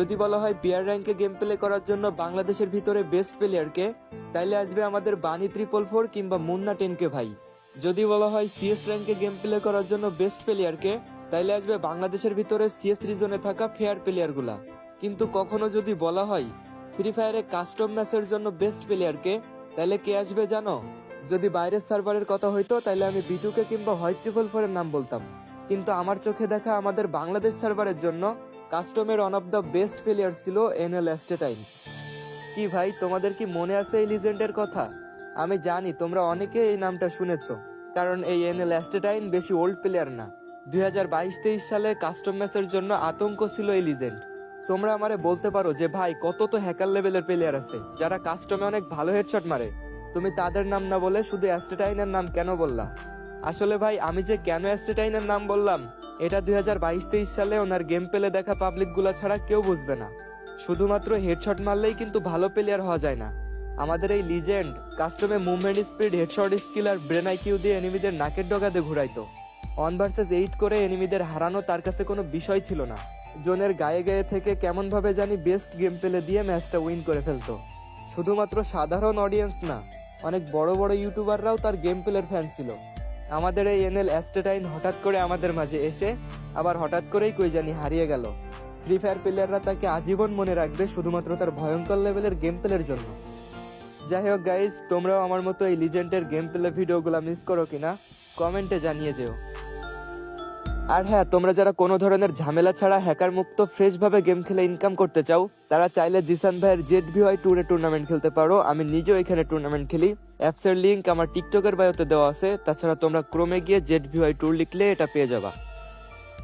যদি বলা হয় বিআর র্যাঙ্কে গেম প্লে করার জন্য বাংলাদেশের ভিতরে বেস্ট প্লেয়ারকে, তাইলে আসবে আমাদের বানি 444 কিংবা মুন্না 10K ভাই। যদি বলা হয় সিএস র্যাঙ্কে গেম প্লে করার জন্য বেস্ট প্লেয়ারকে, তাইলে আসবে বাংলাদেশের ভিতরে সিএস রিজনে থাকা ফেয়ার প্লেয়ারগুলা। কিন্তু কখনো যদি বলা হয় ফ্রি ফায়ারে কাস্টম ম্যাচের জন্য বেস্ট প্লেয়ারকে, তাইলে কে আসবে জানো? যদি বাইরের সার্ভারের কথা হইতো তাইলে আমি বিটুকে কিংবা হোয়াইট 444 এর নাম বলতাম। কিন্তু আমার চোখে দেখা আমাদের বাংলাদেশ সার্ভারের জন্য কাস্টমের one of the best player ছিল এনএল অ্যাস্টেটাইন। কি ভাই, তোমাদের কি মনে আছে এই লিজেন্ডের কথা? আমি জানি তোমরা অনেকে এই নামটা শুনেছো, কারণ এই এনএল অ্যাস্টেটাইন বেশি ওল্ড প্লেয়ার না। 2022-23 সালে কাস্টম ম্যাচের জন্য আতঙ্ক ছিল এই লিজেন্ড। তোমরা আমারে বলতে পারো যে ভাই কত তো হ্যাকার লেভেলের প্লেয়ার আছে যারা কাস্টমে অনেক ভালো হেডশট মারে, তুমি তাদের নাম না বলে শুধু অ্যাস্টেটাইনের নাম কেন বললা? আসলে ভাই আমি যে কেন অ্যাস্টেটাইনের নাম বললাম, এটা 2022-23 সালে ওনার গেম প্লে দেখা পাবলিক গুলা ছাড়া কেউ বুঝবে না। শুধুমাত্র হেডশট মারলেই কিন্তু ভালো প্লেয়ার হওয়া যায় না। আমাদের এই লিজেন্ড কাস্টমে মুভমেন্ট স্পিড, হেডশট স্কিল আর ব্রেন আইকিউ দিয়ে এনিমিদের নাকের ডগাতে ঘুরাইতো। 1 vs 8 করে এনিমিদের হারানো তার কাছে কোনো বিষয় ছিল না। জোনের গায়ে গায়ে থেকে কেমন ভাবে জানি বেস্ট গেম প্লে দিয়ে ম্যাচটা উইন করে ফেলতো। শুধুমাত্র সাধারণ অডিয়েন্স না, অনেক বড় বড় ইউটিউবাররাও তার গেম প্লের ফ্যান ছিল। আমাদের এই এনএল অ্যাস্টেটাইন হঠাৎ করে আমাদের মাঝে এসে আবার হঠাৎ করেই কই জানি হারিয়ে গেল। ফ্রি ফায়ার প্লেয়াররা তাকে আজীবন মনে রাখবে শুধুমাত্র তার ভয়ঙ্কর লেভেলের গেম প্লের জন্য। যাই হোক গাইজ, তোমরাও আমার মতো এই লিজেন্ডের গেম প্লে ভিডিওগুলো মিস করো কিনা কমেন্টে জানিয়ে যেও। আর হ্যাঁ, তোমরা যারা কোনো ধরনের ঝামেলা ছাড়া হ্যাকার মুক্ত ফ্রেশ ভাবে গেম খেলে ইনকাম করতে চাও, তারা চাইলে জিসান ভাইয়ের ZVY ট্যুরে টুর্নামেন্ট খেলতে পারো। আমি নিজেও এখানে টুর্নামেন্ট খেলি। অ্যাপসের লিঙ্ক আমার টিকটকের বায়োতে দেওয়া আছে। তাছাড়া তোমরা ক্রোমে গিয়ে ZVY ট্যুর লিখলে এটা পেয়ে যাবা।